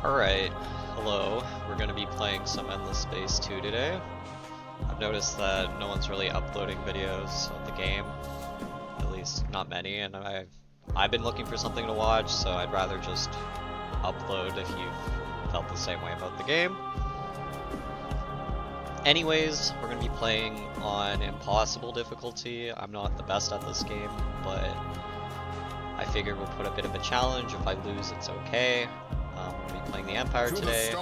Alright, hello. We're going to be playing some Endless Space 2 today. I've noticed that no one's really uploading videos of the game, at least not many, and I've been looking for something to watch, so I'd rather just upload if you've felt the same way about the game. Anyways, we're going to be playing on Impossible difficulty. I'm not the best at this game, but I figured we'll put a bit of a challenge. If I lose, it's okay. We're going to be playing the Empire today.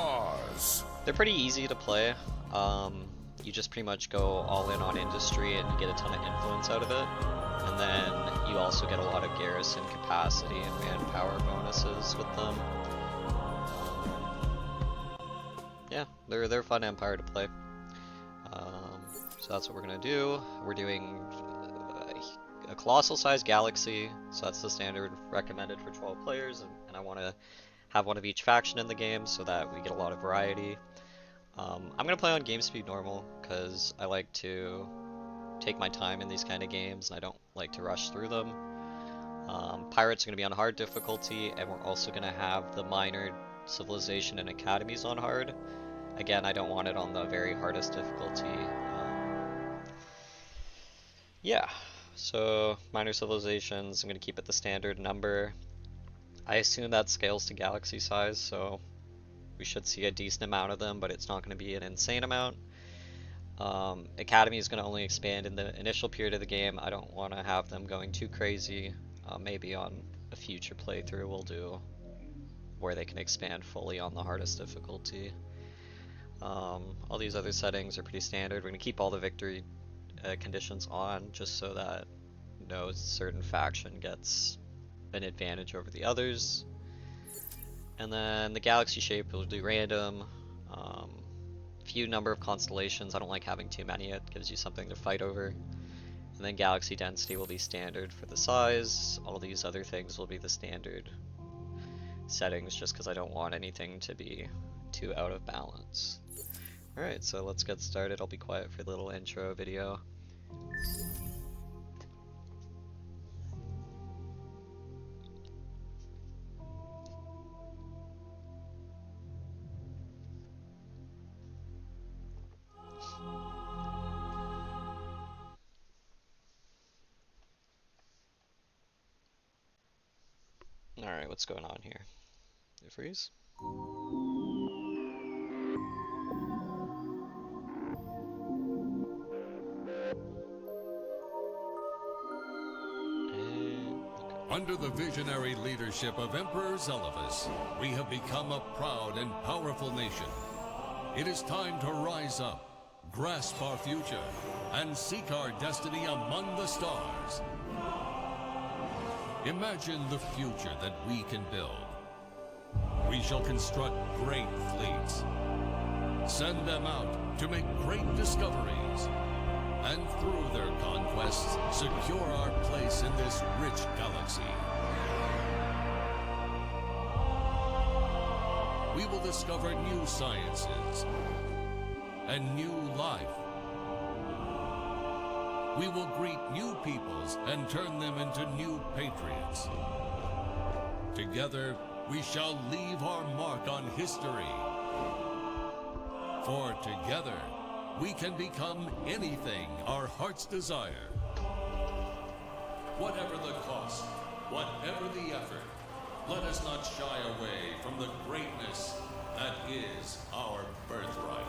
They're pretty easy to play. You just pretty much go all in on industry and you get a ton of influence out of it. And then you also get a lot of garrison capacity and manpower bonuses with them. Yeah, they're a fun Empire to play. So that's what we're going to do. We're doing a colossal sized galaxy, so that's the standard recommended for 12 players, and I want to have one of each faction in the game so that we get a lot of variety. I'm going to play on game speed normal because I like to take my time in these kind of games and I don't like to rush through them. Pirates are going to be on hard difficulty, and we're also going to have the minor civilization and academies on hard. Again, I don't want it on the very hardest difficulty. Yeah, so minor civilizations, I'm going to keep it the standard number. I assume that scales to galaxy size, so we should see a decent amount of them, but it's not going to be an insane amount. Academy is going to only expand in the initial period of the game. I don't want to have them going too crazy. Maybe on a future playthrough we'll do where they can expand fully on the hardest difficulty. All these other settings are pretty standard. We're going to keep all the victory conditions on just so that no certain faction gets an advantage over the others. And then the galaxy shape we'll do random. Few number of constellations. I don't like having too many. It gives you something to fight over. And then galaxy density will be standard for the size. All these other things will be the standard settings just because I don't want anything to be too out of balance. Alright, so let's get started. I'll be quiet for the little intro video. Alright, what's going on here? Did it freeze? Under the visionary leadership of Emperor Zelivus, we have become a proud and powerful nation. It is time to rise up, grasp our future, and seek our destiny among the stars. Imagine the future that we can build. We shall construct great fleets, send them out to make great discoveries, and through their conquests, secure our place in this rich galaxy. We will discover new sciences and new life. We will greet new peoples and turn them into new patriots. Together, we shall leave our mark on history. For together, we can become anything our hearts desire. Whatever the cost, whatever the effort, let us not shy away from the greatness that is our birthright.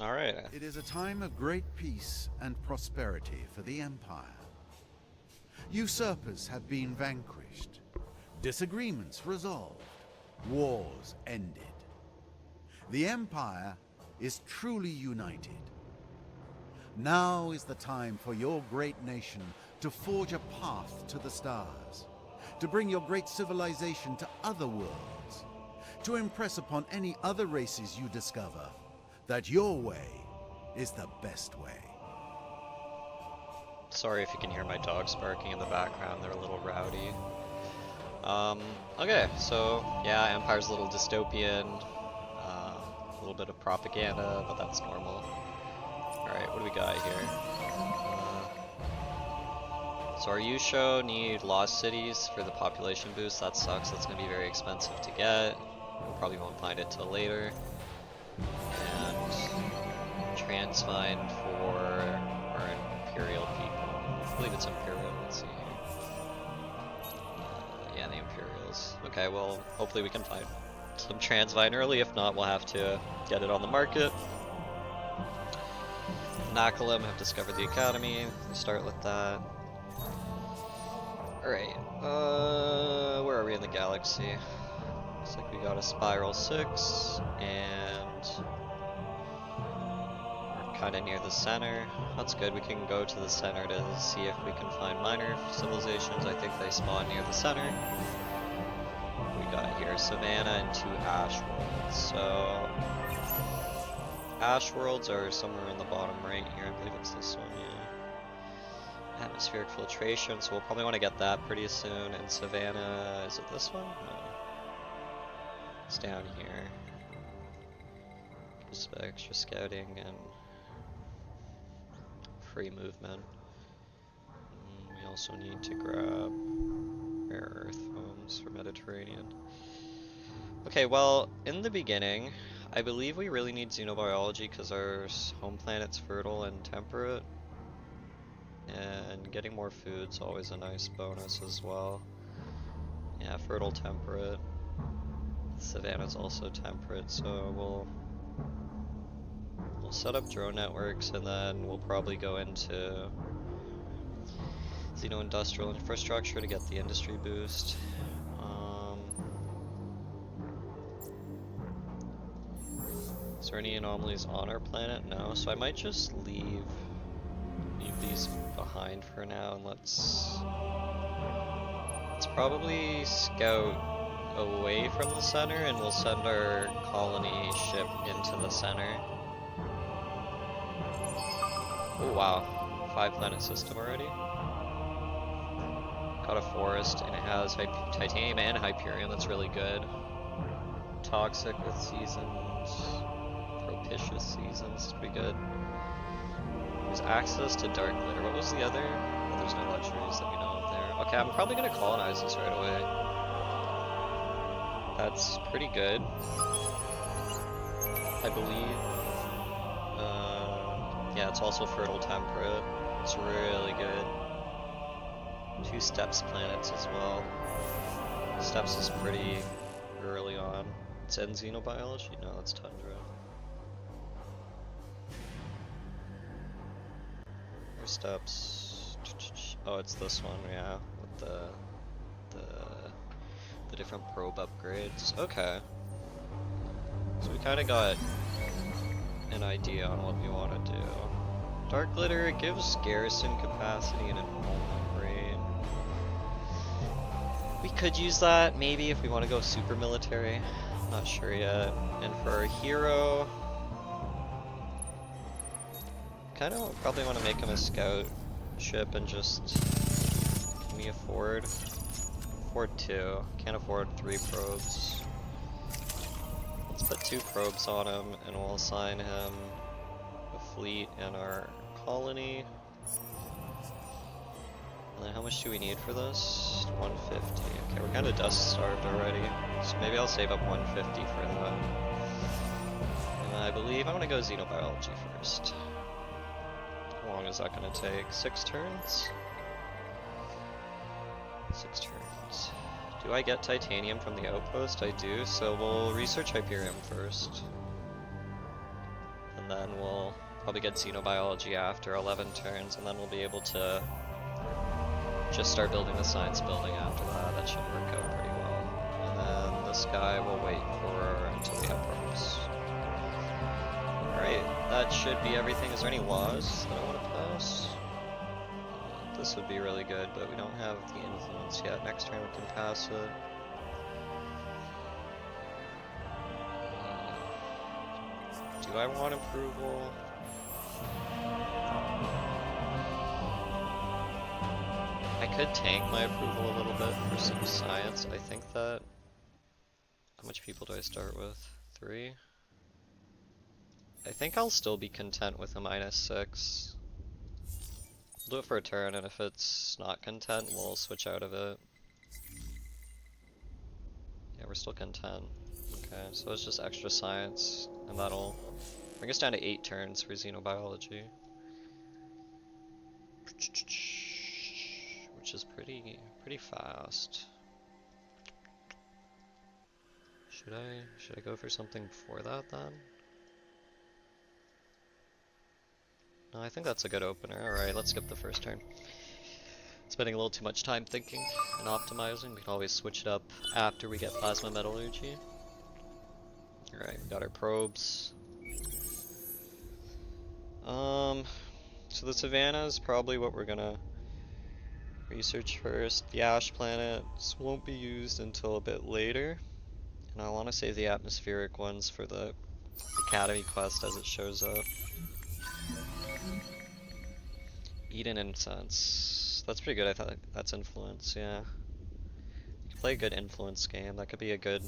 Alright. It is a time of great peace and prosperity for the Empire. Usurpers have been vanquished, disagreements resolved, wars ended. The Empire is truly united. Now is the time for your great nation to forge a path to the stars, to bring your great civilization to other worlds, to impress upon any other races you discover that your way is the best way. Sorry if you can hear my dogs barking in the background, they're a little rowdy. Okay, so yeah, Empire's a little dystopian, a little bit of propaganda, but that's normal. Alright, what do we got here? So our Yusho need lost cities for the population boost. That sucks. That's gonna be very expensive to get. We probably won't find it till later. And Transvine for our Imperial people. I believe it's Imperial. Let's see here. Yeah, the Imperials. Okay, well, hopefully we can find some Transvine early. If not, we'll have to get it on the market. Nakalim have discovered the academy. We'll start with that. Alright, where are we in the galaxy? Looks like we got a Spiral 6, and we're kinda near the center. That's good, we can go to the center to see if we can find minor civilizations. I think they spawn near the center. We got here Savannah and 2 Ash Worlds. So Ash Worlds are somewhere in the bottom right here. I believe it's this one, yeah. Atmospheric filtration, so we'll probably want to get that pretty soon. And Savannah, is it this one? No. It's down here. Just extra scouting and free movement. We also need to grab rare earth homes for Mediterranean. Okay, well, in the beginning, I believe we really need xenobiology because our home planet's fertile and temperate. And getting more food's always a nice bonus as well. Yeah, fertile temperate. Savannah's also temperate, so we'll set up drone networks and then we'll probably go into xeno-industrial infrastructure to get the industry boost. Is there any anomalies on our planet? No, so I might just leave these behind for now, and let's probably scout away from the center, and we'll send our colony ship into the center. Oh wow, 5 planet system already. Got a forest, and it has titanium and Hyperion. That's really good. Toxic with seasons, propitious seasons, pretty good. There's access to dark glitter. What was the other? Oh, there's no luxuries that we know of there. Okay, I'm probably gonna colonize this right away. That's pretty good, I believe. Yeah, it's also fertile temperate. It's really good. 2 steppes planets as well. Steppes is pretty early on. It's in xenobiology? No, that's tundra. Steps. Oh, it's this one, yeah, with the different probe upgrades. Okay. So we kind of got an idea on what we want to do. Dark glitter, it gives garrison capacity and enrollment rate. We could use that maybe if we want to go super military. Not sure yet. And for our hero, kind of probably want to make him a scout ship and just can we afford 2. Can't afford 3 probes. Let's put 2 probes on him and we'll assign him a fleet in our colony. And then how much do we need for this? 150. Okay, we're kind of dust starved already, so maybe I'll save up 150 for that. And I believe I want to go xenobiology first. How long is that going to take? 6 turns? 6 turns. Do I get titanium from the outpost? I do, so we'll research Hyperion first. And then we'll probably get xenobiology after 11 turns, and then we'll be able to just start building the science building after that. That should work out pretty well. And then this guy will wait for until we have probes. Alright, that should be everything. Is there any laws that I want to pass? This would be really good, but we don't have the influence yet. Next turn we can pass it. Do I want approval? I could tank my approval a little bit for some science. I think that... How much people do I start with? 3? I think I'll still be content with a -6. We'll do it for a turn, and if it's not content, we'll switch out of it. Yeah, we're still content. Okay, so it's just extra science, and that'll bring us down to 8 turns for xenobiology. Which is pretty fast. Should I go for something before that then? No, I think that's a good opener. Alright, let's skip the first turn. Spending a little too much time thinking and optimizing. We can always switch it up after we get plasma metallurgy. Alright, we got our probes. So the Savannah is probably what we're gonna research first. The ash planets won't be used until a bit later. And I want to save the atmospheric ones for the Academy quest as it shows up. Eden Incense. That's pretty good. I thought that's influence, yeah. You can play a good influence game. That could be a good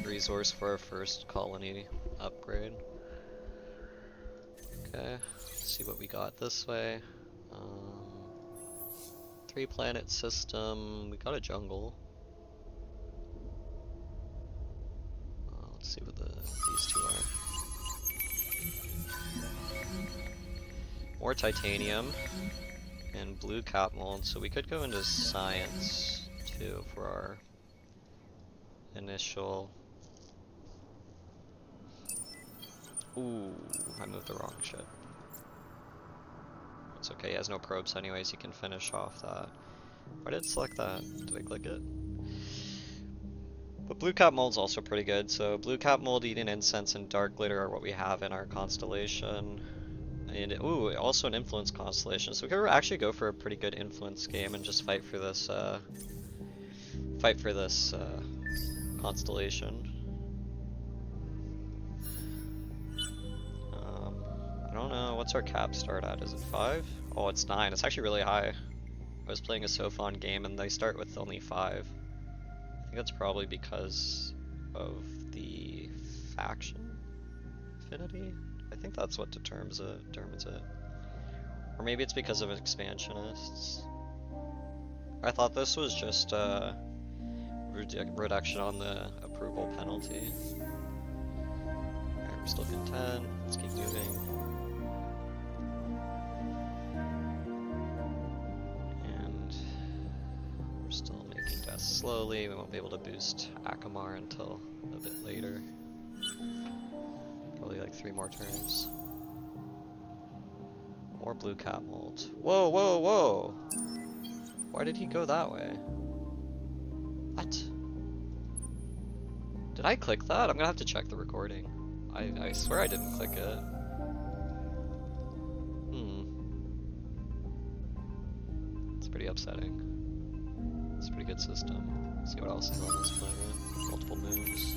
resource for our first colony upgrade. Okay, let's see what we got this way. 3-planet system. We got a jungle. Let's see what these two are. More titanium and blue cap mold, so we could go into science too for our initial. Ooh, I moved the wrong ship. It's okay, he has no probes anyways, he can finish off that. Why did it select that? Did I click it? But blue cap mold's also pretty good, so blue cap mold, Eden Incense, and dark glitter are what we have in our constellation. And ooh, also an influence constellation. So we could actually go for a pretty good influence game and just fight for this constellation. I don't know, what's our cap start at? Is it 5? Oh, it's 9. It's actually really high. I was playing a Sophon game and they start with only 5. I think that's probably because of the faction affinity. I think that's what determines it. Or maybe it's because of expansionists. I thought this was just a reduction on the approval penalty. Alright, we're still content. Let's keep moving. And we're still making deaths slowly. We won't be able to boost Akamar until a bit later. Probably like 3 more turns. More blue cap mold. Whoa, whoa, whoa! Why did he go that way? What? Did I click that? I'm gonna have to check the recording. I swear I didn't click it. It's pretty upsetting. It's a pretty good system. Let's see what else is on this planet. Multiple moons.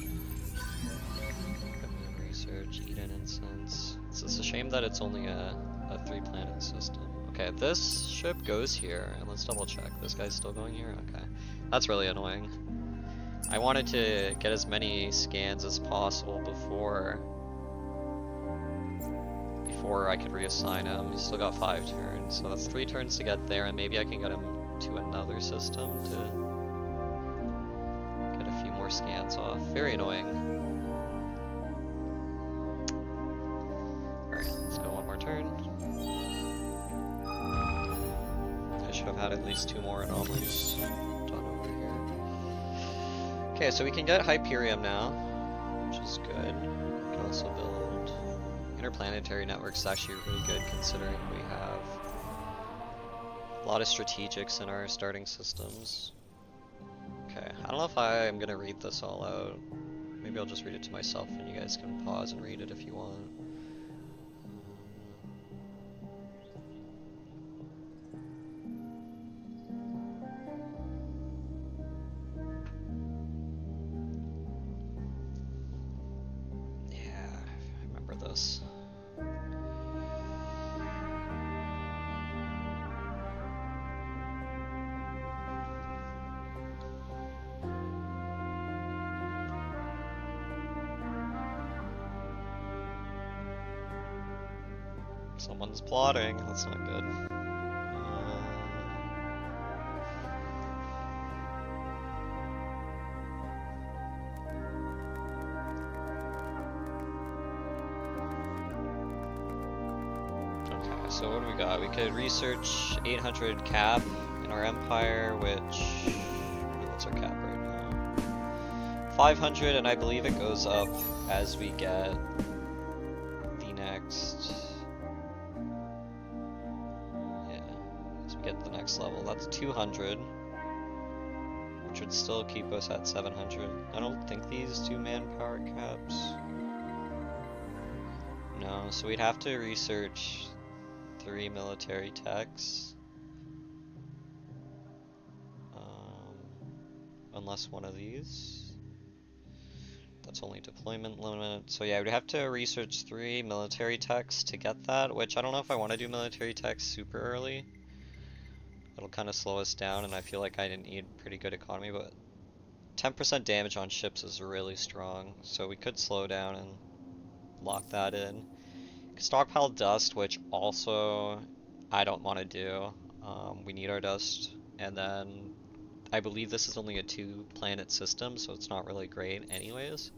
Research, Eden Incense. It's a shame that it's only a 3-planet system. Okay, this ship goes here, and let's double check. This guy's still going here? Okay. That's really annoying. I wanted to get as many scans as possible before I could reassign him. He's still got 5 turns, so that's 3 turns to get there, and maybe I can get him to another system to get a few more scans off. Very annoying. Alright, let's go one more turn. I should have had at least 2 more anomalies done over here. Okay, so we can get Hyperium now, which is good. We can also build interplanetary networks. Actually really good considering we have a lot of strategics in our starting systems. Okay, I don't know if I am gonna read this all out. Maybe I'll just read it to myself and you guys can pause and read it if you want. Yeah, I remember this. Someone's plotting. That's not good. Okay, so what do we got? We could research 800 cap in our empire, which... what's our cap right now? 500, and I believe it goes up as we get the next... get the next level. That's 200, which would still keep us at 700. I don't think these do manpower caps. No, so we'd have to research 3 military techs. Unless one of these. That's only deployment limit. So yeah, we'd have to research 3 military techs to get that, which I don't know if I want to do military techs super early. It'll kind of slow us down, and I feel like I didn't need pretty good economy, but 10% damage on ships is really strong, so we could slow down and lock that in. Stockpile dust, which also I don't want to do. We need our dust, and then I believe this is only a 2-planet system, so it's not really great anyways.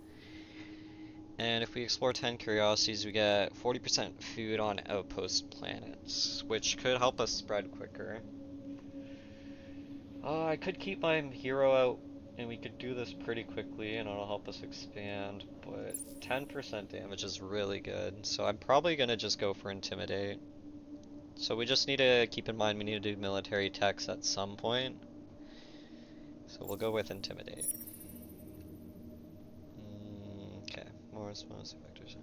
And if we explore 10 curiosities, we get 40% food on outpost planets, which could help us spread quicker. I could keep my hero out, and we could do this pretty quickly, and it'll help us expand, but 10% damage is really good, so I'm probably going to just go for Intimidate. So we just need to keep in mind we need to do military techs at some point, so we'll go with Intimidate. Okay, more responsive vectors.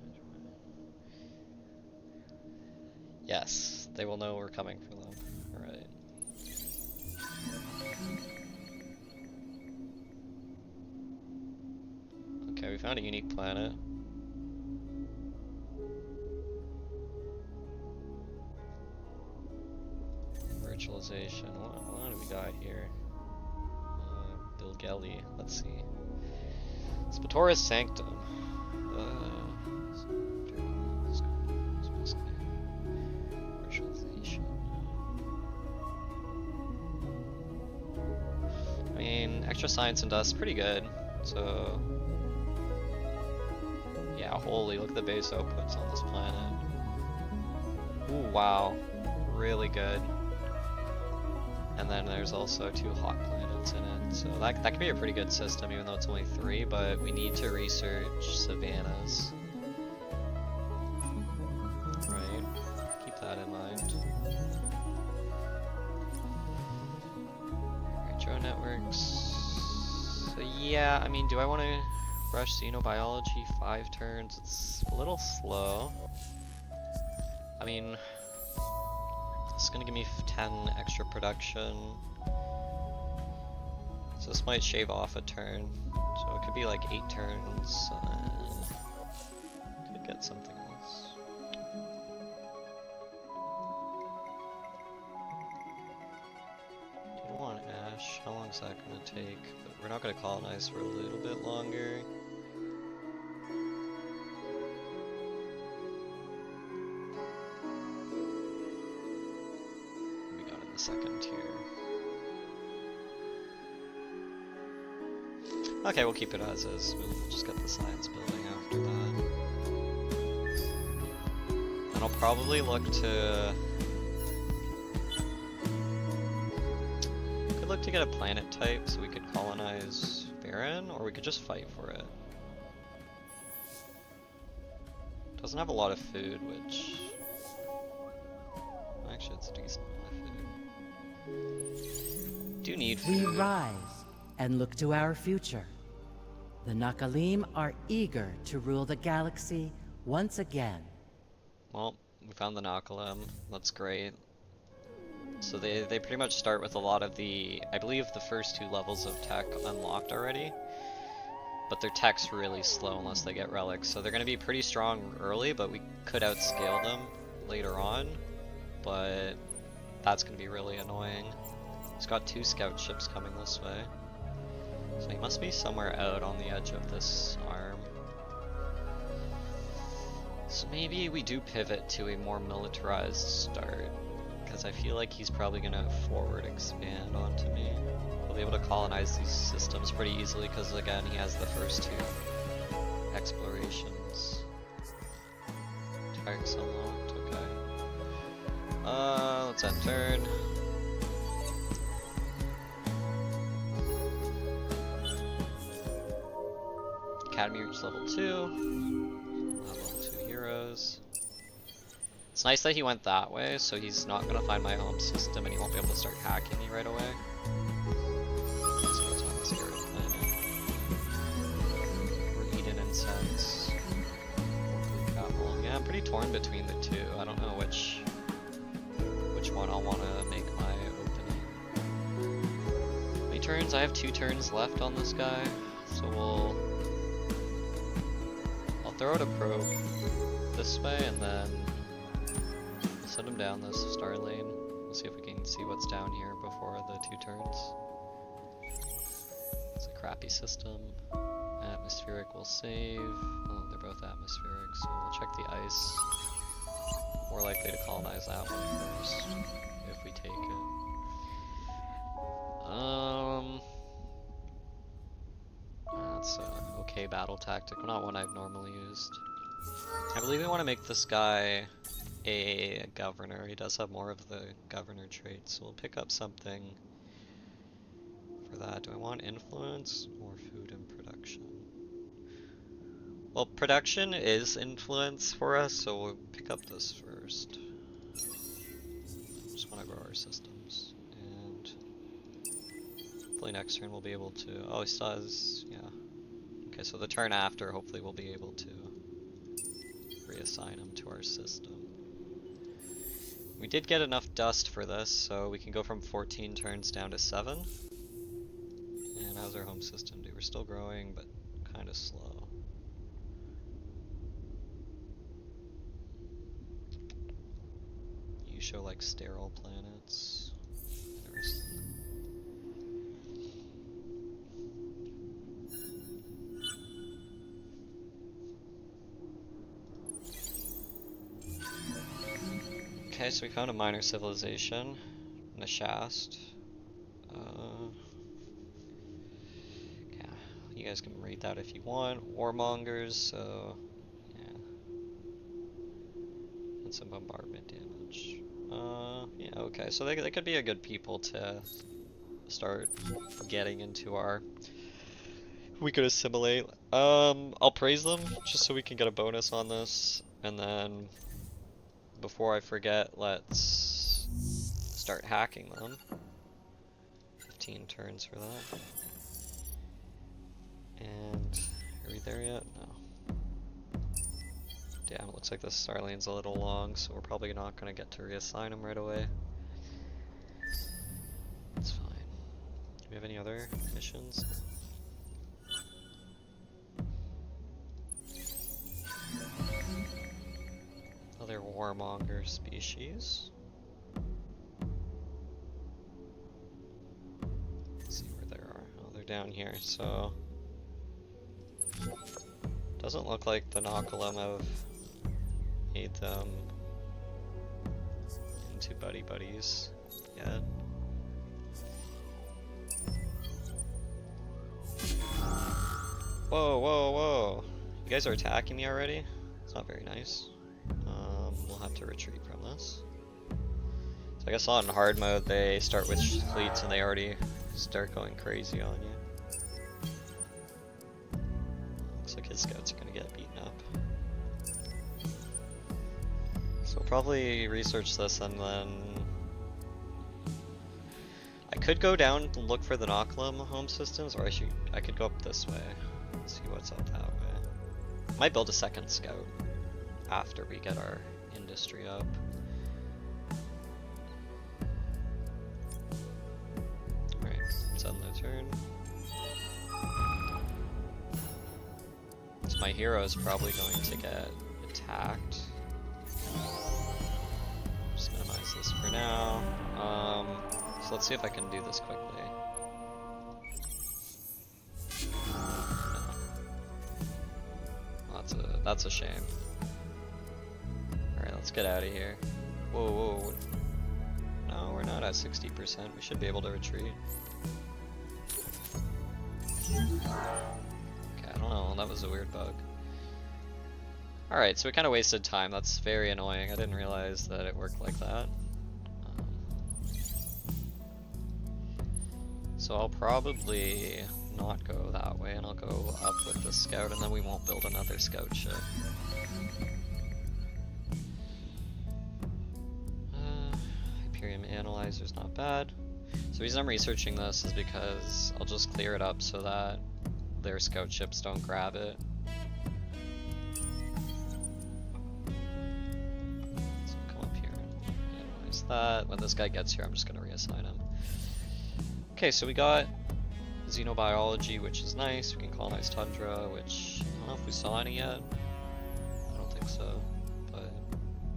Yes, they will know we're coming for them. Alright. Okay, we found a unique planet. Virtualization. What do we got here? Bilgelli. Let's see. Spatora's Sanctum. Virtualization. I mean, extra science and dust, pretty good. So. Yeah, holy, look at the base outputs on this planet. Ooh, wow. Really good. And then there's also 2 hot planets in it. So that could be a pretty good system, even though it's only 3, but we need to research savannas. Right? Keep that in mind. Retro networks. So yeah, I mean, do I want to rush xenobiology 5 turns? It's a little slow. I mean, it's gonna give me 10 extra production. So this might shave off a turn. So it could be like 8 turns. Could get something else. Do you want Ash? How long is that gonna take? But we're not gonna colonize for a little bit longer. We got in the second tier. Okay, we'll keep it as is. We'll just get the science building after that. And I'll probably look to... Could look to get a planet type so we could colonize Baron, or we could just fight for it. Doesn't have a lot of food, which... Actually, it's a decent amount of food. Do need food. We rise and look to our future. The Nakalim are eager to rule the galaxy once again. Well, we found the Nakalim. That's great. So they pretty much start with a lot of the, I believe the first 2 levels of tech unlocked already. But their tech's really slow unless they get relics. So they're going to be pretty strong early, but we could outscale them later on. But that's going to be really annoying. He's got 2 scout ships coming this way. So he must be somewhere out on the edge of this arm. So maybe we do pivot to a more militarized start, because I feel like he's probably gonna forward expand onto me. We'll be able to colonize these systems pretty easily, because again, he has the first 2 explorations. Targets unlocked, okay. Let's end turn. Academy reached level 2. Level 2 heroes. It's nice that he went that way, so he's not gonna find my home system and he won't be able to start hacking me right away. Let's go to the Spirit Planet. We're eating incense. Yeah, I'm pretty torn between the 2. I don't know which one I'll want to make my opening. How many turns? I have 2 turns left on this guy, so I'll throw out a probe this way and then we'll send him down this star lane. We'll see if we can see what's down here before the 2 turns. It's a crappy system. Atmospheric will save. Oh, they're both atmospheric, so we'll check the ice. More likely to colonize that one first, if we take it. That's an okay battle tactic, not one I've normally used. I believe we want to make this guy a governor. He does have more of the governor trait, so we'll pick up something for that. Do I want influence or food and production? Well, production is influence for us, so we'll pick up this first. Just want to grow our systems. And hopefully next turn we'll be able to... Oh, he still has... Yeah. Okay, so the turn after, hopefully we'll be able to reassign him to our system. We did get enough dust for this, so we can go from 14 turns down to 7. And how's our home system do? We're still growing, but kind of slow. You show like sterile planets. Interesting. Okay, so we found a minor civilization, Nashast. Yeah, you guys can rate that if you want. Warmongers, so yeah, and some bombardment damage. Yeah, okay, so they could be a good people to start getting into our. We could assimilate. I'll praise them just so we can get a bonus on this, and then. Before I forget, let's start hacking them. 15 turns for that. And are we there yet? No. Damn, it looks like this star lane's a little long, so we're probably not going to get to reassign them right away. It's fine. Do we have any other missions? Other warmonger species. Let's see where they are. Oh, they're down here, so... Doesn't look like the Nakalim have made them into buddies yet. Whoa, whoa, whoa! You guys are attacking me already? It's not very nice. We'll have to retreat from this. So I guess on hard mode they start with fleets and they already start going crazy on you. Looks like his scouts are gonna get beaten up. So we'll probably research this and then... I could go down and look for the Nakalim home systems, or I could go up this way. See what's up that way. Might build a second scout after we get our industry up. Alright, let's end the turn. So my hero is probably going to get attacked. Just minimize this for now. So let's see if I can do this quickly. No. Well, that's a shame. let's get out of here. Whoa, whoa. No, we're not at 60%. We should be able to retreat. Okay, I don't know. That was a weird bug. Alright, so we kind of wasted time. That's very annoying. I didn't realize that it worked like that. So I'll probably not go that way, and I'll go up with the scout, and then we won't build another scout ship. Hyperion Analyzer's not bad. So the reason I'm researching this is because I'll just clear it up so that their scout ships don't grab it. So come up here and analyze that. When this guy gets here, I'm just going to reassign him. Okay, so we got xenobiology, which is nice. We can colonize tundra, which I don't know if we saw any yet. I don't think so, but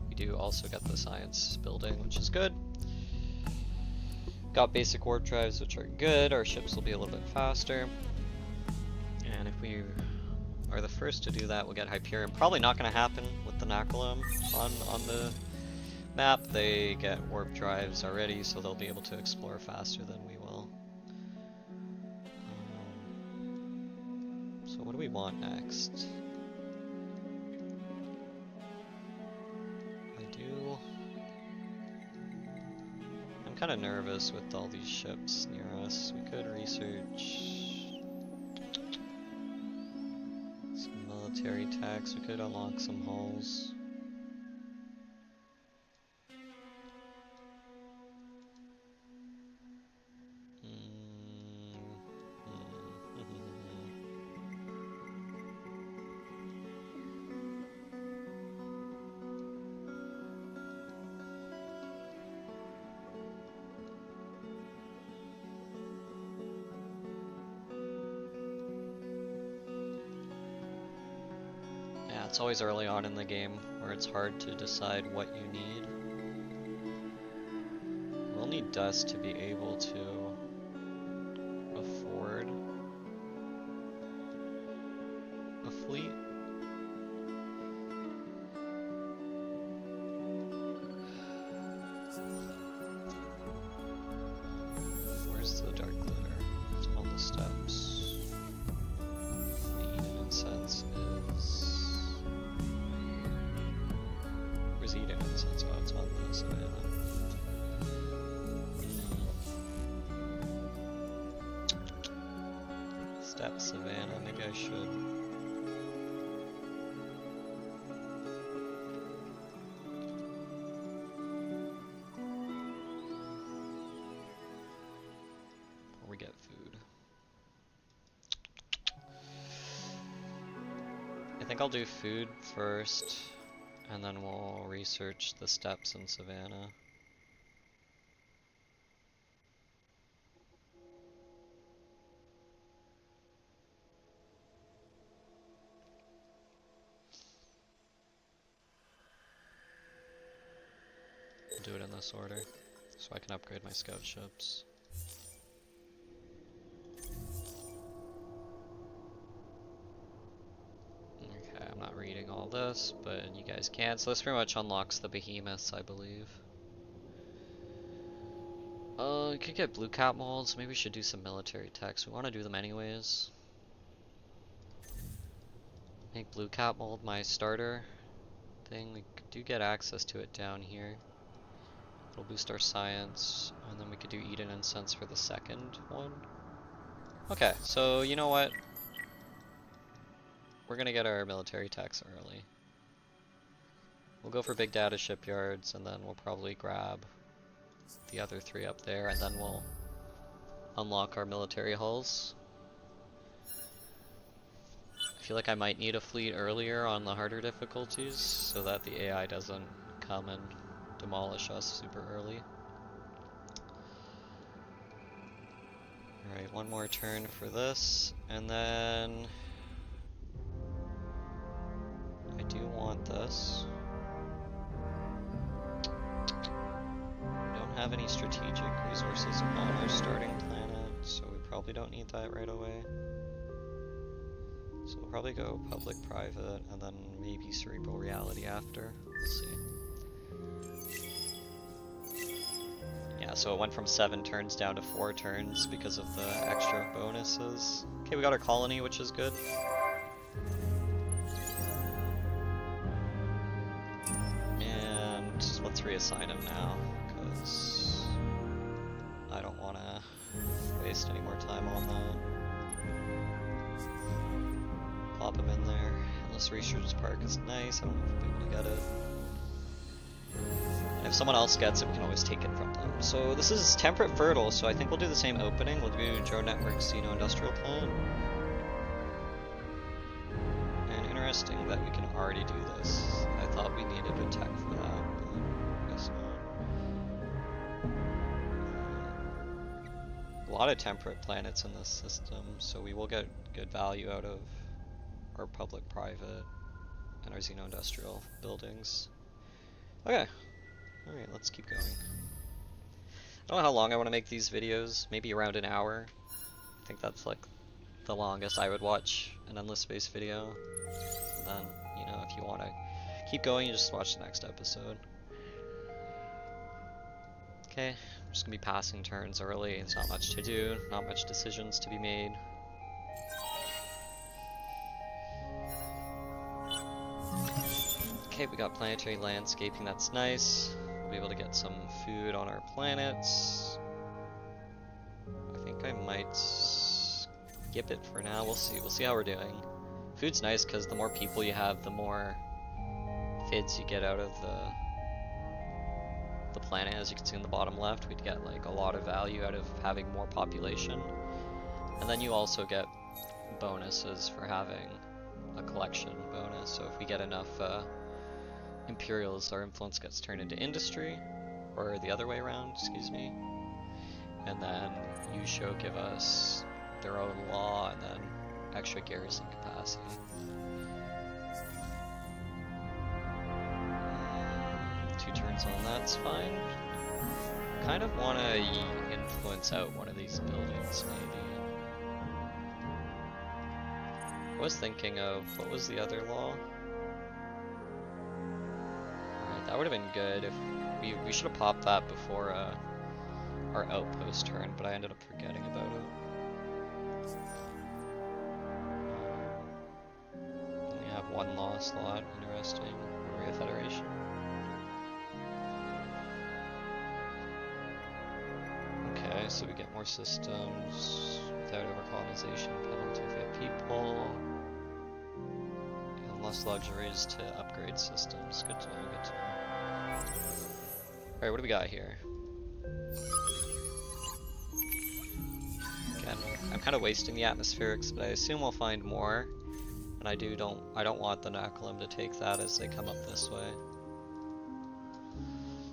we do also get the science building, which is good. Got basic warp drives, which are good. Our ships will be a little bit faster. And if we are the first to do that, we'll get Hyperion. Probably not going to happen with the Nakalim on the map. They get warp drives already, so they'll be able to explore faster than we will. So what do we want next? I'm kind of nervous with all these ships near us. We could research some military techs. We could unlock some hulls. It's always early on in the game where it's hard to decide what you need. We'll need dust to be able to afford a fleet. Where's the dark glitter? It's on the steps. The Eden incense is... Eden incense. Oh, it's on the savannah. Step savannah. Maybe I should. Before we get food. I think I'll do food first. And then we'll research the steps in Savannah. I'll do it in this order, so I can upgrade my scout ships. I'm not reading all this, but you guys can. So this pretty much unlocks the behemoths, I believe. You could get blue cap molds. Maybe we should do some military techs. We want to do them anyways. Make blue cap mold my starter thing. We do get access to it down here. It'll boost our science, and then we could do Eden incense for the second one. Okay, so you know what? We're gonna get our military techs early. We'll go for big data shipyards, and then we'll probably grab the other three up there, and then we'll unlock our military hulls. I feel like I might need a fleet earlier on the harder difficulties, so that the AI doesn't come and demolish us super early. Alright, one more turn for this, and then... I do want this. We don't have any strategic resources on our starting planet, so we probably don't need that right away. So we'll probably go public-private, and then maybe cerebral reality after. We'll see. Yeah, so it went from 7 turns down to 4 turns because of the extra bonuses. Okay, we got our colony, which is good. And let's reassign him now, because I don't want to waste any more time on that. Pop him in there. Endless Research Park is nice. I don't know if we'll be able to get it. And if someone else gets it, we can always take it from them. So this is Temperate Fertile, so I think we'll do the same opening. We'll do Drone Network Xeno Industrial Plant. And interesting that we can already do this. I thought we needed a tech for that, but I guess not. A lot of temperate planets in this system, so we will get good value out of our public-private and our Xeno-Industrial buildings. Okay. Alright, let's keep going. I don't know how long I want to make these videos. Maybe around an hour. I think that's like the longest I would watch an Endless Space video. And then, you know, if you want to keep going, you just watch the next episode. Okay, I'm just going to be passing turns early. There's not much to do, not much decisions to be made. Okay, we got planetary landscaping, that's nice. We'll be able to get some food on our planets. I think I might skip it for now. We'll see how we're doing. Food's nice because the more people you have, the more FIDs you get out of the planet. As you can see in the bottom left, we'd get like a lot of value out of having more population. And then you also get bonuses for having a collection bonus. So if we get enough Imperials, our influence gets turned into industry, or the other way around, excuse me. And then Yusho give us their own law and then extra garrison capacity. 2 turns on that's fine. Kind of want to influence out one of these buildings, maybe. I was thinking of, what was the other law? That would have been good if we should have popped that before our outpost turn, but I ended up forgetting about it. We have 1 law slot, interesting. Maria Federation. Okay, so we get more systems without overcolonization penalty if we have people. And less luxuries to upgrade systems. Good to know, good to know. Alright, what do we got here? Again, I'm kind of wasting the atmospherics, but I assume we'll find more. And I don't want the Nakalim to take that as they come up this way.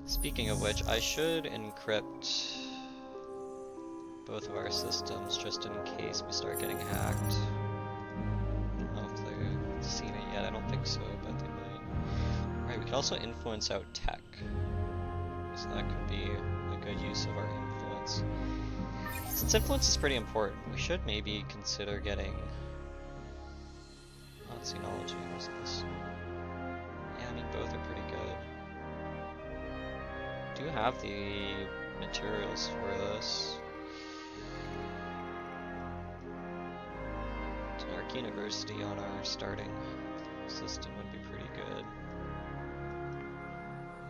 Speaking of which, I should encrypt both of our systems just in case we start getting hacked. I don't know if they've seen it yet, I don't think so, but they might. Alright, we can also influence out tech. So that could be a good use of our influence. Since influence is pretty important, we should maybe consider getting... Not Xenology, what's this? Yeah, I mean both are pretty good. Do have the materials for this. Arc University on our starting system would be pretty good.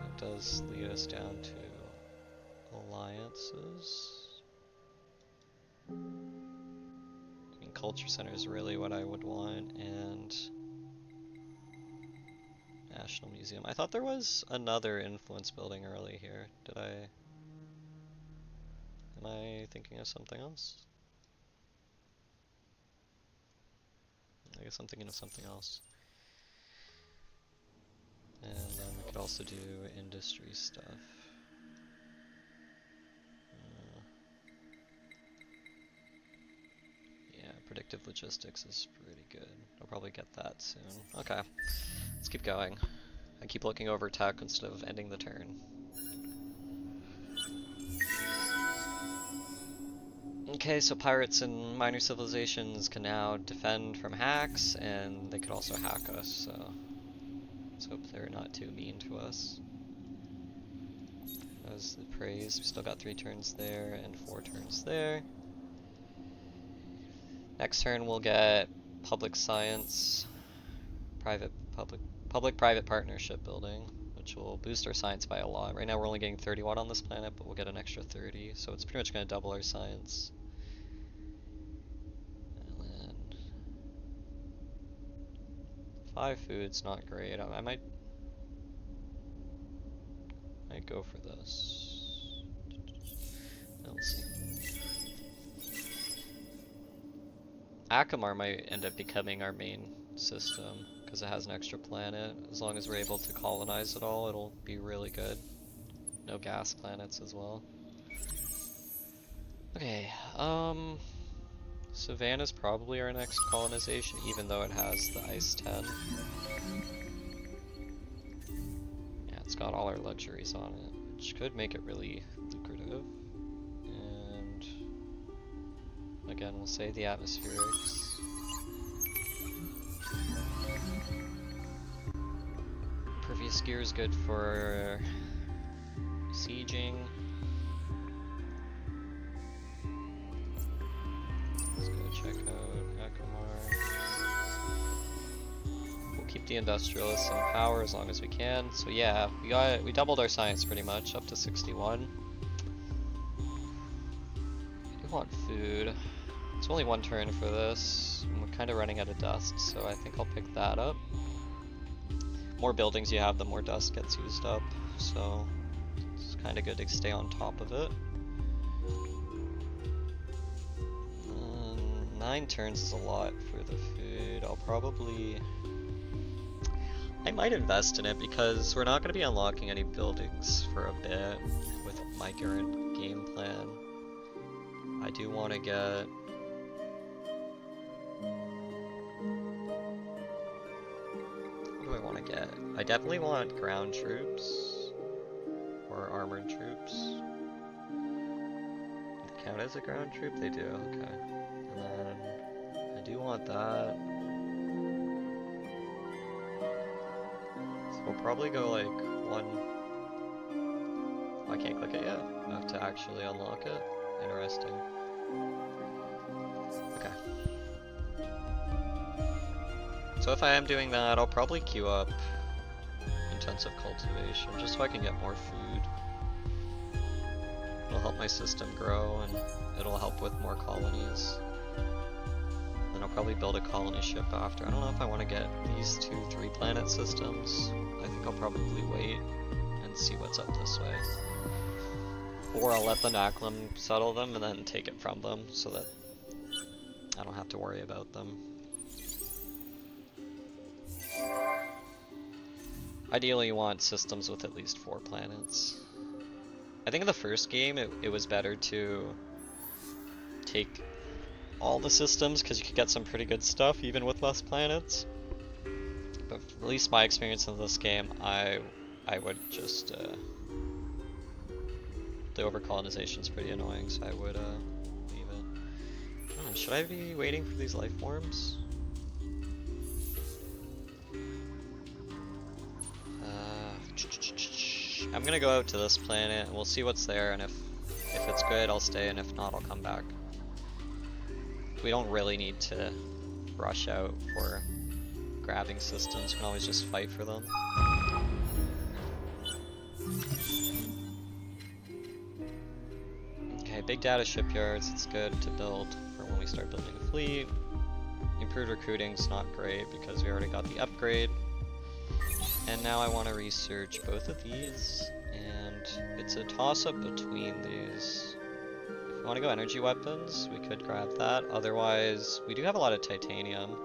It does lead us down to alliances. I mean, Culture Center is really what I would want, and National Museum. I thought there was another influence building early here. Am I thinking of something else? I guess I'm thinking of something else. And then we could also do industry stuff. Yeah, predictive logistics is pretty good. I'll probably get that soon. Okay, let's keep going. I keep looking over tech instead of ending the turn. Okay, so pirates and minor civilizations can now defend from hacks, and they could also hack us, so let's hope they're not too mean to us. How's the praise? We still got 3 turns there and 4 turns there. Next turn we'll get public science, public-private partnership building, which will boost our science by a lot. Right now we're only getting 31 on this planet, but we'll get an extra 30, so it's pretty much going to double our science. And then 5 food's not great. I might go for this. Let's see. Akamar might end up becoming our main system because it has an extra planet. As long as we're able to colonize it all, it'll be really good. No gas planets as well. Okay, Savannah's probably our next colonization, even though it has the Ice 10. Yeah, it's got all our luxuries on it, which could make it really lucrative. And again, we'll say the atmospherics. Pervious gear is good for sieging. Let's go check out Akamar. We'll keep the industrialists in power as long as we can. So yeah, we doubled our science pretty much up to 61. I do want food. It's only 1 turn for this. We're kind of running out of dust, so I think I'll pick that up. More buildings you have, the more dust gets used up, so it's kind of good to stay on top of it. 9 turns is a lot for the food. I might invest in it because we're not going to be unlocking any buildings for a bit with my current game plan. I do want to get... What do I want to get? I definitely want ground troops or armored troops. Do they count as a ground troop? They do, okay. And then I do want that. So we'll probably go like 1. Oh, I can't click it yet. I have to actually unlock it. Interesting. Okay. So if I am doing that, I'll probably queue up intensive cultivation just so I can get more food. It'll help my system grow and it'll help with more colonies. Then I'll probably build a colony ship after. I don't know if I want to get these 2 3-planet systems. I think I'll probably wait and see what's up this way. Or I'll let the Naklam settle them and then take it from them so that I don't have to worry about them. Ideally you want systems with at least 4 planets. I think in the first game it was better to take all the systems because you could get some pretty good stuff even with less planets. But at least my experience in this game, I would just the overcolonization is pretty annoying, so I would leave it. I don't know, should I be waiting for these life forms? I'm gonna go out to this planet and we'll see what's there, and if it's good I'll stay, and if not I'll come back. We don't really need to rush out for grabbing systems, we can always just fight for them. Okay, big data shipyards, it's good to build for when we start building a fleet. Improved recruiting's not great because we already got the upgrade. And now I want to research both of these, and it's a toss-up between these. If we want to go energy weapons, we could grab that. Otherwise, we do have a lot of titanium.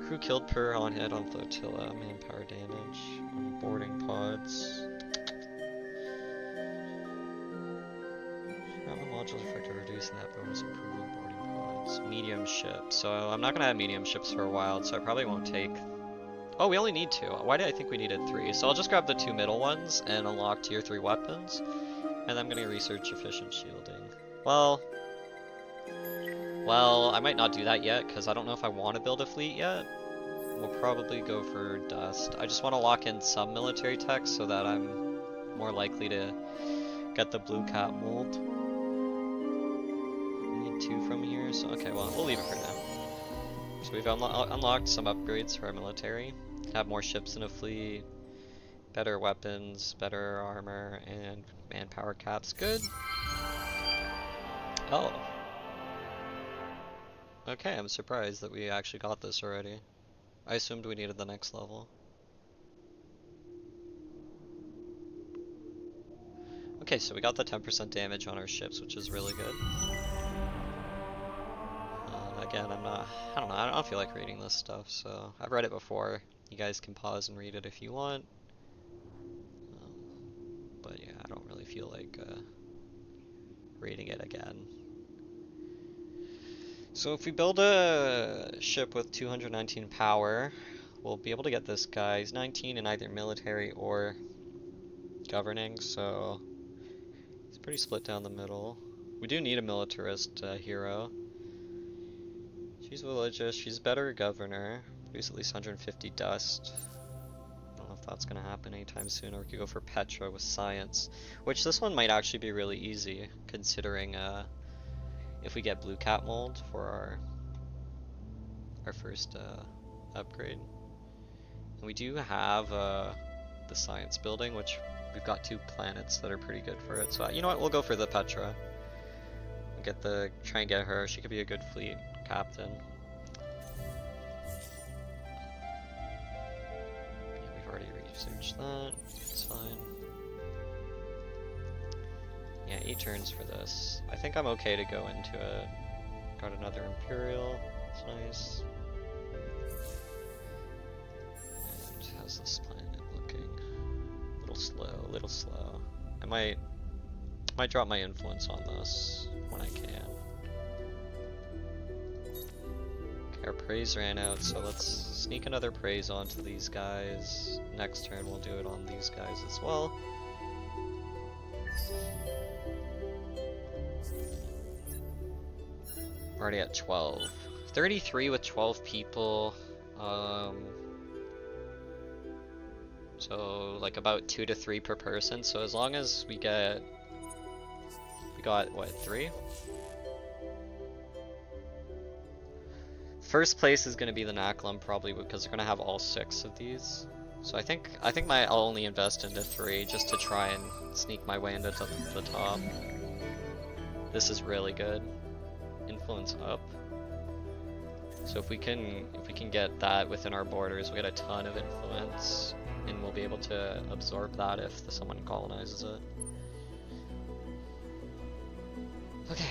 Crew killed per on hit on flotilla, manpower damage on boarding pods. Grab a modular effect of reducing that bonus, improving boarding pods. Medium ship. So I'm not going to have medium ships for a while, so I probably won't take... Oh, we only need 2. Why did I think we needed 3? So I'll just grab the 2 middle ones and unlock tier 3 weapons. And I'm gonna research efficient shielding. Well, I might not do that yet, because I don't know if I want to build a fleet yet. We'll probably go for dust. I just want to lock in some military tech so that I'm more likely to get the blue cat mold. We need 2 from here, so okay, well, we'll leave it for now. So we've unlocked some upgrades for our military. Have more ships in a fleet, better weapons, better armor, and manpower caps. Good. Oh. Okay, I'm surprised that we actually got this already. I assumed we needed the next level. Okay, so we got the 10% damage on our ships, which is really good. Again, I don't know, I don't feel like reading this stuff, so I've read it before. You guys can pause and read it if you want. But yeah, I don't really feel like reading it again. So if we build a ship with 219 power, we'll be able to get this guy. He's 19 in either military or governing, so he's pretty split down the middle. We do need a militarist hero. She's religious, she's better governor. Produce at least 150 dust. I don't know if that's gonna happen anytime soon, or we could go for Petra with science. Which this one might actually be really easy, considering if we get blue cat mold for our first upgrade. And we do have the science building, which we've got 2 planets that are pretty good for it. So you know what, we'll go for the Petra. We'll try and get her. She could be a good fleet captain. Yeah, we've already researched that. It's fine. Yeah, 8 turns for this. I think I'm okay to go into it. Got another Imperial. It's nice. And how's this planet looking? A little slow, a little slow. I might drop my influence on this when I can. Okay, our praise ran out, so let's sneak another praise onto these guys. Next turn we'll do it on these guys as well. Already at 12. 33 with 12 people. So like about 2 to 3 per person. So as long as we got what, 3? First place is gonna be the Naklam probably because they're gonna have all 6 of these. So I think I'll only invest into 3 just to try and sneak my way into the top. This is really good. Influence up. So if we can get that within our borders, we get a ton of influence, and we'll be able to absorb that if someone colonizes it. Okay,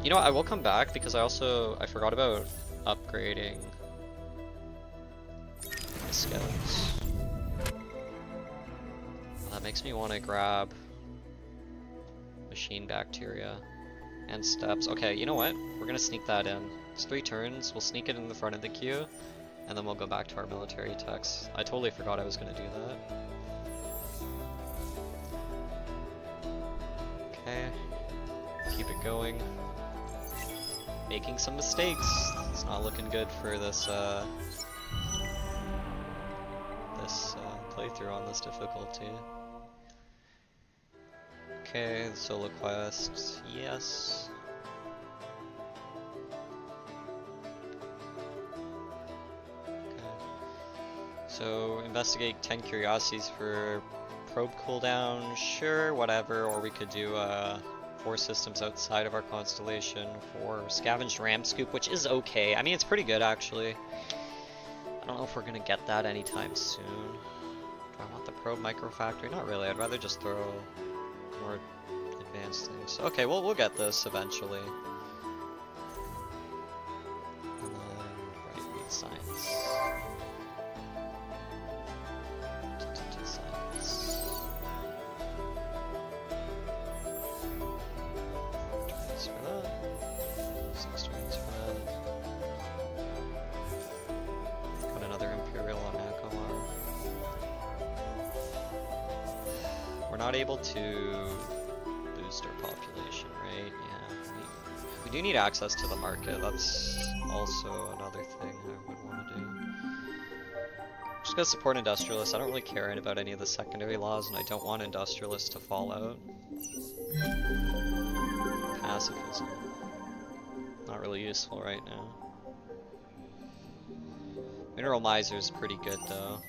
you know what, I will come back because I forgot about upgrading my scouts. That makes me want to grab machine bacteria and steps. Okay, you know what? We're gonna sneak that in. It's 3 turns. We'll sneak it in the front of the queue, and then we'll go back to our military techs. I totally forgot I was gonna do that. Okay, keep it going. Making some mistakes. It's not looking good for this playthrough on this difficulty. Okay, the solo quest, yes. Okay. So, investigate 10 curiosities for probe cooldown, sure, whatever, or we could do 4 systems outside of our constellation for scavenged ram scoop, which is okay. I mean, it's pretty good actually. I don't know if we're gonna get that anytime soon. Do I want the probe microfactory? Not really, I'd rather just throw more advanced things. Okay, well, we'll get this eventually. And then, right, read science. Science. Turns for that. 6 turns for that. Got another Imperial on Akamar. We're not able to boost our population, right? Yeah. We do need access to the market. That's also another thing I would want to do. Which Just gonna support industrialists. I don't really care about any of the secondary laws, and I don't want industrialists to fall out. Pacifism. Not really useful right now. Mineral Miser's pretty good though.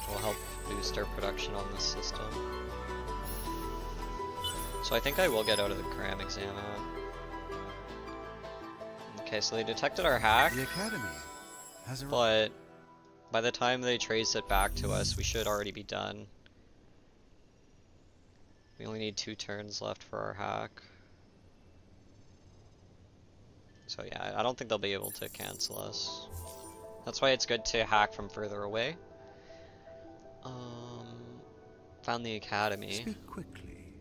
Will help boost our production on this system. So I think I will get out of the cram exam out. Okay, so they detected our hack, The Academy has arrived. but by the time they trace it back to us, we should already be done. We only need 2 turns left for our hack. So yeah, I don't think they'll be able to cancel us. That's why it's good to hack from further away. Found the Academy. Speak quickly.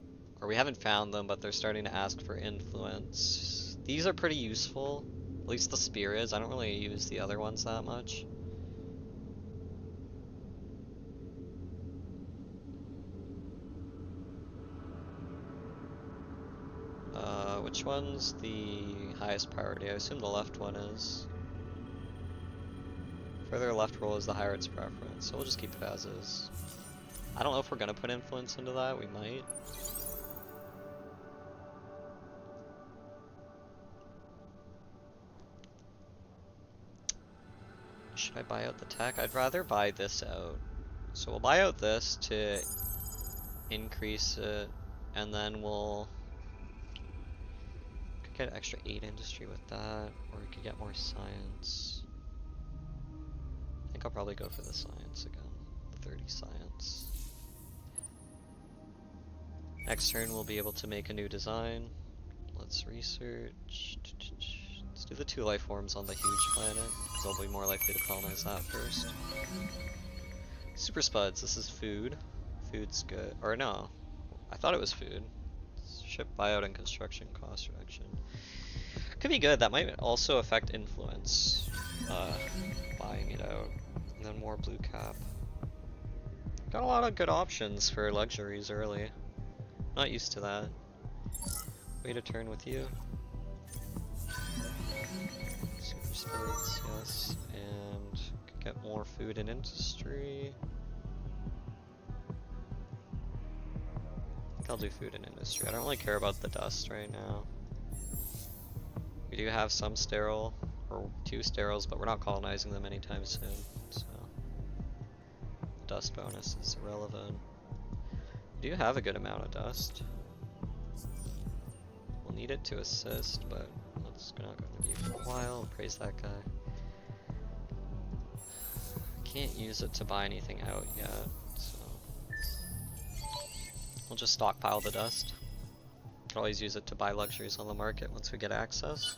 Or we haven't found them, but they're starting to ask for influence. These are pretty useful. At least the spear is. I don't really use the other ones that much. Which one's the highest priority? I assume the left one is. Further left roll is the higher its preference, so we'll just keep it as is. I don't know if we're gonna put influence into that, we might. Should I buy out the tech? I'd rather buy this out. So we'll buy out this to increase it, and then we'll could get extra 8 industry with that, or we could get more science. I think I'll probably go for the science again. 30 science. Next turn we'll be able to make a new design. Let's research. Let's do the 2 life forms on the huge planet, because I'll be more likely to colonize that first. Super Spuds, this is food. Food's good. Or no, I thought it was food. Ship buyout and construction cost reduction. Could be good, that might also affect influence. Buying it out. And then more blue cap. Got a lot of good options for luxuries early. Not used to that. Wait a turn with you. Super Spuds, yes. And could get more food and industry. I think I'll do food and industry. I don't really care about the dust right now. We do have some sterile, or 2 steriles, but we're not colonizing them anytime soon, so dust bonus is irrelevant. We do have a good amount of dust. We'll need it to assist, but that's not going to be for a while. Praise that guy. Can't use it to buy anything out yet, so we'll just stockpile the dust. Can always use it to buy luxuries on the market once we get access.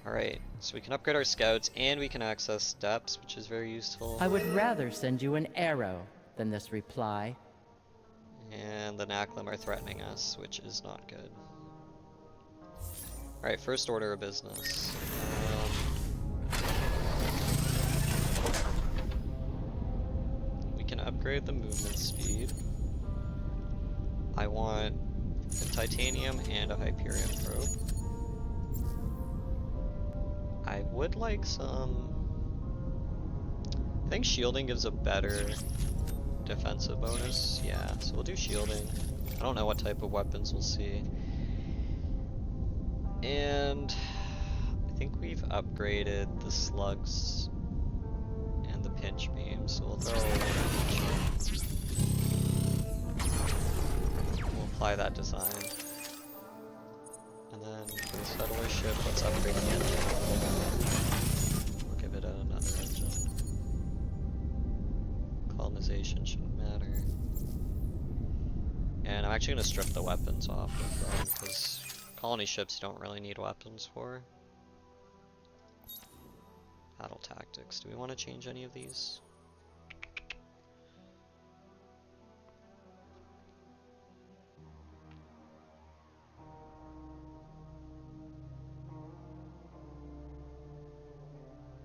Alright, so we can upgrade our scouts and we can access steps, which is very useful. I would rather send you an arrow than this reply. And the Naklim are threatening us, which is not good. Alright, first order of business. We can upgrade the movement speed. I want a titanium and a Hyperion probe. I would like some... I think shielding gives a better defensive bonus. Yeah, so we'll do shielding. I don't know what type of weapons we'll see. And I think we've upgraded the slugs and the pinch beam, so we'll throw a we'll apply that design. And then for the settler ship, let's upgrade the engine. We'll give it another engine. Colonization shouldn't matter. And I'm actually going to strip the weapons off of them, because colony ships you don't really need weapons for. Battle tactics. Do we want to change any of these?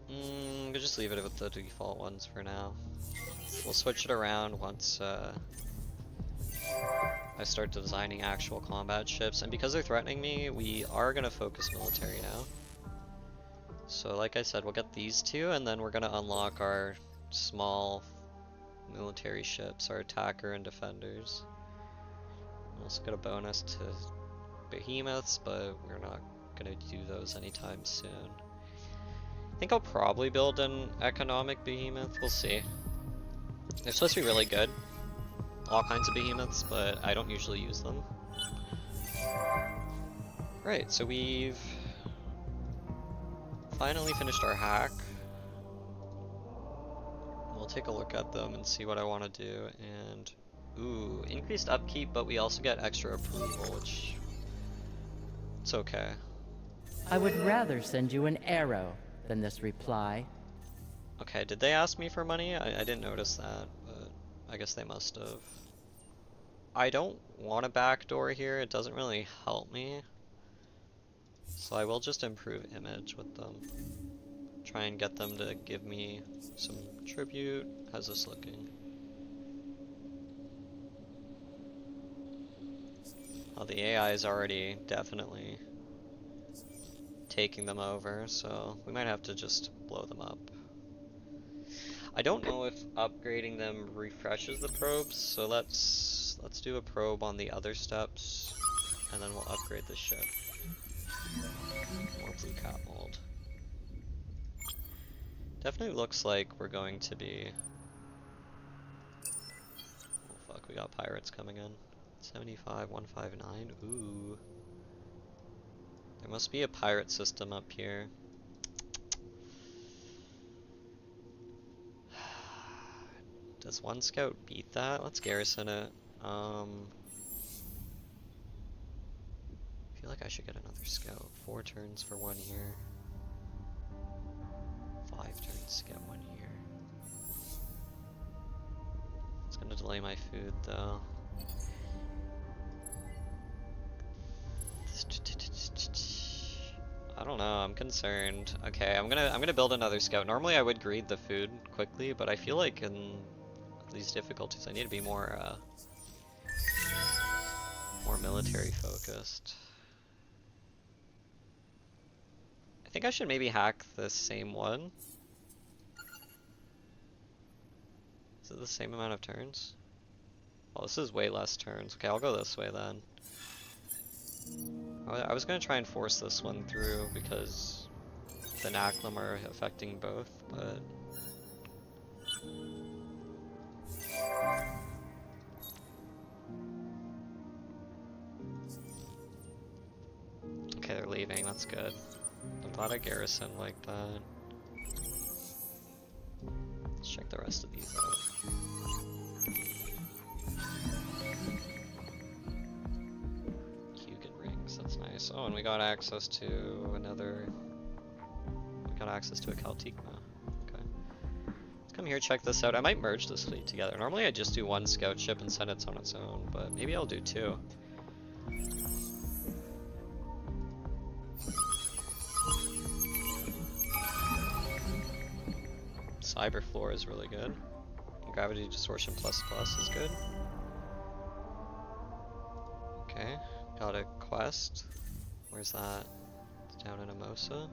We'll just leave it with the default ones for now. We'll switch it around once I start designing actual combat ships, and because they're threatening me, we are going to focus military now. So like I said, we'll get these two, and then we're gonna unlock our small military ships, our attacker and defenders. We'll also get a bonus to behemoths, but we're not gonna do those anytime soon. I think I'll probably build an economic behemoth, we'll see. They're supposed to be really good, all kinds of behemoths, but I don't usually use them. Right, so we've finally finished our hack. We'll take a look at them and see what I want to do, and ooh, increased upkeep, but we also get extra approval, which it's okay. I would rather send you an arrow than this reply. Okay, did they ask me for money? I didn't notice that, but I guess they must have. I don't want a backdoor here, it doesn't really help me. So I will just improve image with them. Try and get them to give me some tribute. How's this looking? Oh, the AI is already definitely taking them over, so we might have to just blow them up. I don't know if upgrading them refreshes the probes, so let's do a probe on the other steps, and then we'll upgrade the ship. More blue cat mold. Definitely looks like we're going to be... Oh fuck, we got pirates coming in. 75, 159, ooh. There must be a pirate system up here. Does one scout beat that? Let's garrison it. I feel like I should get another scout. 4 turns for 1 year. 5 turns to get 1 year. It's gonna delay my food though. I don't know, I'm concerned. Okay, I'm gonna build another scout. Normally I would greed the food quickly, but I feel like in these difficulties I need to be more military focused. I think I should maybe hack the same one. Is it the same amount of turns? Oh, this is way less turns. Okay, I'll go this way then. I was gonna try and force this one through because the Naklam are affecting both, but... Okay, they're leaving, that's good. I'm glad I garrisoned like that. Let's check the rest of these out. Hugin rings, that's nice. Oh, and we got access to another... We got access to a Kaltikma. Okay. Let's come here, check this out. I might merge this fleet together. Normally I just do 1 scout ship and send it on its own, but maybe I'll do 2. Cyber floor is really good. Gravity distortion plus is good. Okay, got a quest. Where's that? It's down in Amosa.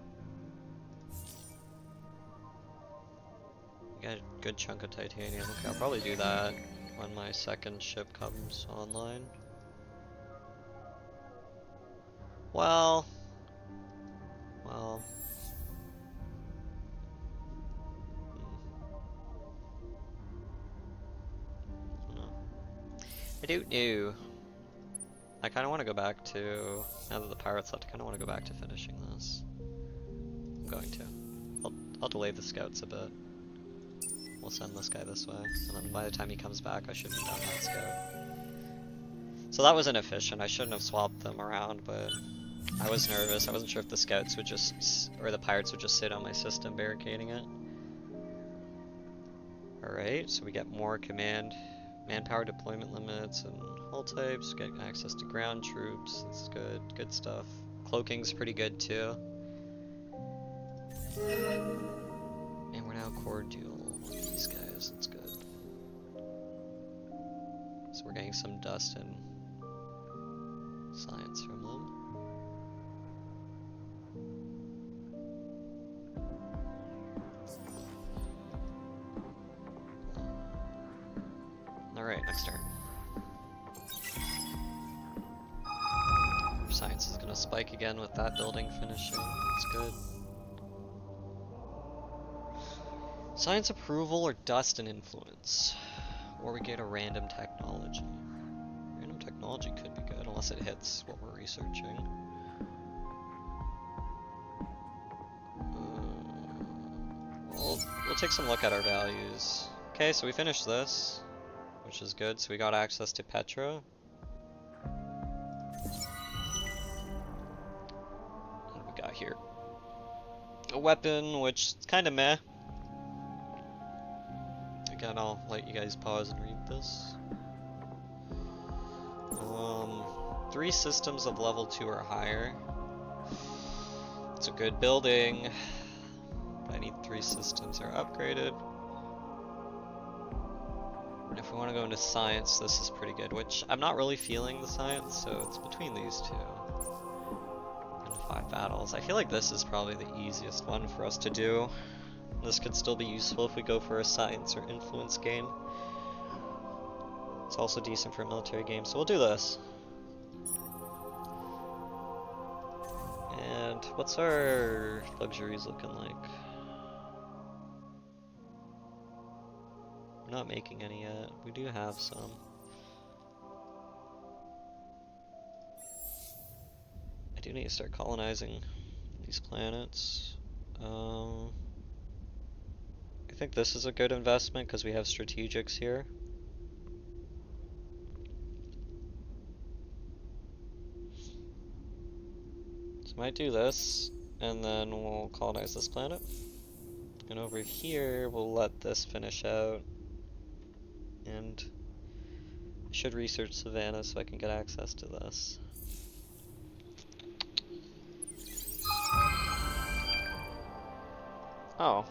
Got a good chunk of titanium. Okay, I'll probably do that when my second ship comes online. Well... I don't know. I kind of want to go back to, now that the pirates left, I kind of want to go back to finishing this. I'm going to. I'll delay the scouts a bit. We'll send this guy this way, and then by the time he comes back, I should be done that scout. So that was inefficient. I shouldn't have swapped them around, but I was nervous. I wasn't sure if the scouts would just, or the pirates would just sit on my system barricading it. Alright, so we get more command. Manpower deployment limits and hull types, get access to ground troops, that's good, good stuff. Cloaking's pretty good too. And we're now cordial with these guys, that's good. So we're getting some dust and science from them. gonna spike again with that building finishing. It's good. Science approval or dust and influence. Or we get a random technology. Random technology could be good unless it hits what we're researching. We'll take some look at our values. Okay, so we finished this, which is good. So we got access to Petra. What do we got here? A weapon, which is kind of meh. Again, I'll let you guys pause and read this. 3 systems of level 2 or higher. It's a good building. I need 3 systems that are upgraded. And if we want to go into science, this is pretty good, which I'm not really feeling the science, so it's between these 2. And 5 battles. I feel like this is probably the easiest one for us to do. This could still be useful if we go for a science or influence game. It's also decent for a military game, so we'll do this. And what's our luxuries looking like? We're not making any yet. We do have some. I do need to start colonizing these planets. I think this is a good investment because we have strategics here. So I might do this, and then we'll colonize this planet. And over here, we'll let this finish out. And I should research Savannah so I can get access to this. Oh.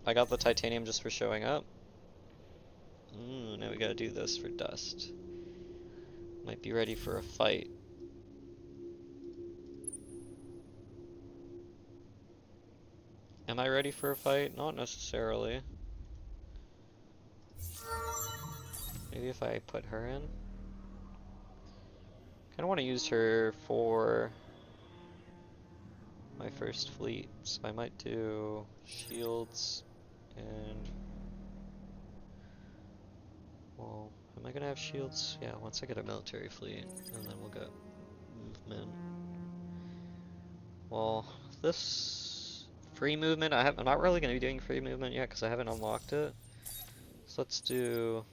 I got the titanium just for showing up. Now we gotta do this for dust. Might be ready for a fight. Am I ready for a fight? Not necessarily. Maybe if I put her in. Kinda wanna use her for my first fleet, so I might do shields and, well, am I gonna have shields? Yeah, once I get a military fleet, and then we'll get movement. Well, this free movement, I'm not really gonna be doing free movement yet because I haven't unlocked it. So let's do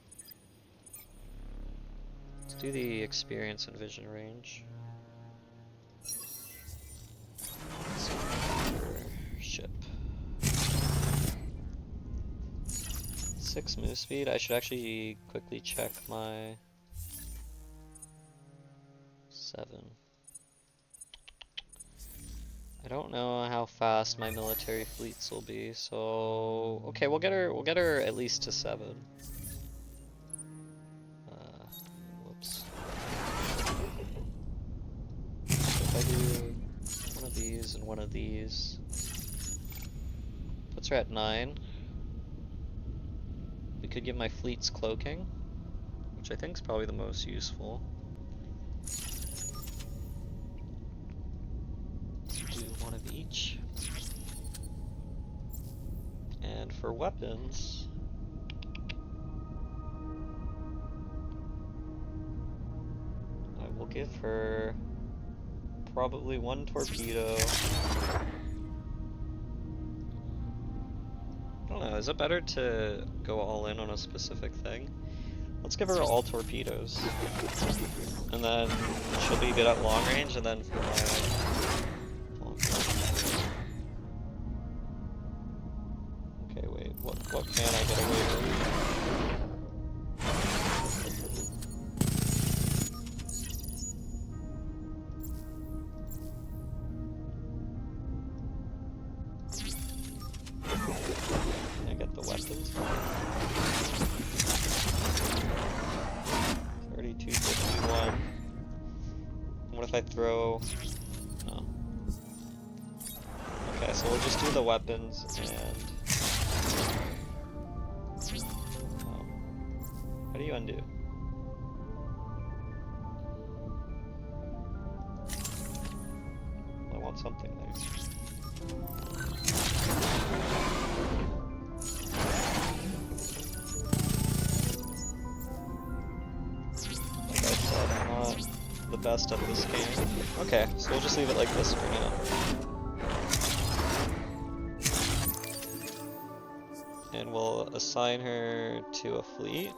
the experience and vision range. Ship. 6 move speed. I should actually quickly check my 7. I don't know how fast my military fleets will be, so okay, we'll get her at least to 7. Whoops. So if I do one of these and one of these, puts her at 9. We could give my fleets cloaking, which I think is probably the most useful. Do one of each. And for weapons, I will give her probably 1 torpedo. I don't know, is it better to go all in on a specific thing? Let's give her all torpedoes. And then she'll be good at long range, and then for my long range. Okay, wait, what can I get away with? I get the weapons. 3251. What if I throw? No. Okay, so we'll just do the weapons and. How do you undo? something nice. Like I said, I'm not the best at this game. Okay, so we'll just leave it like this for now. And we'll assign her to a fleet.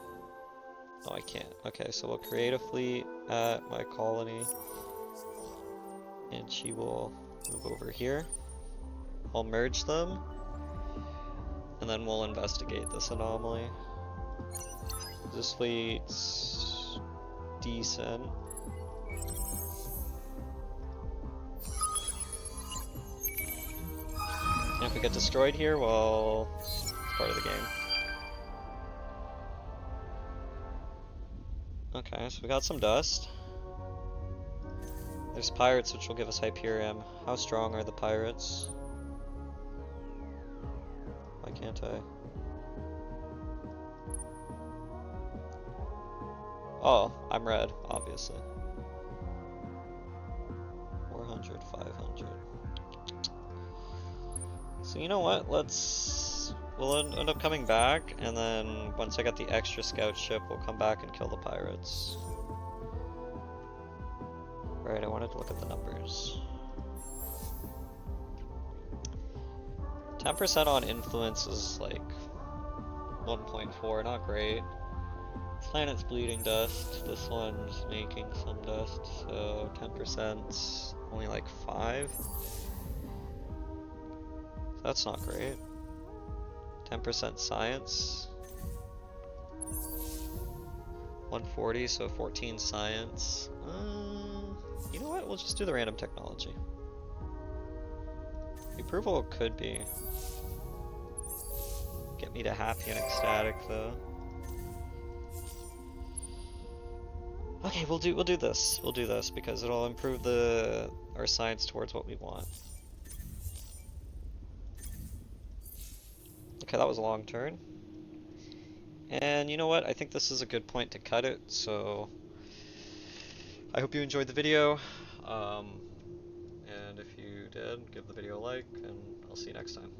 Oh, I can't. Okay, so we'll create a fleet at my colony. And she will move over here. I'll merge them. And then we'll investigate this anomaly. This fleet's decent. And if we get destroyed here, well, it's part of the game. Okay, so we got some dust. There's pirates, which will give us Hyperium. How strong are the pirates? Why can't I? Oh, I'm red, obviously. 400, 500. So you know what? We'll end up coming back, and then once I get the extra scout ship, we'll come back and kill the pirates. Right, I wanted to look at the numbers. 10% on influence is like 1.4, not great. This planet's bleeding dust, this one's making some dust, so 10%, only like 5. That's not great. 10% science. 140, so 14 science. You know what? We'll just do the random technology. The approval could be get me to happy and ecstatic though. Okay, we'll do this. We'll do this because it'll improve our science towards what we want. Okay, that was a long turn. And you know what? I think this is a good point to cut it, so I hope you enjoyed the video. And if you did, give the video a like, and I'll see you next time.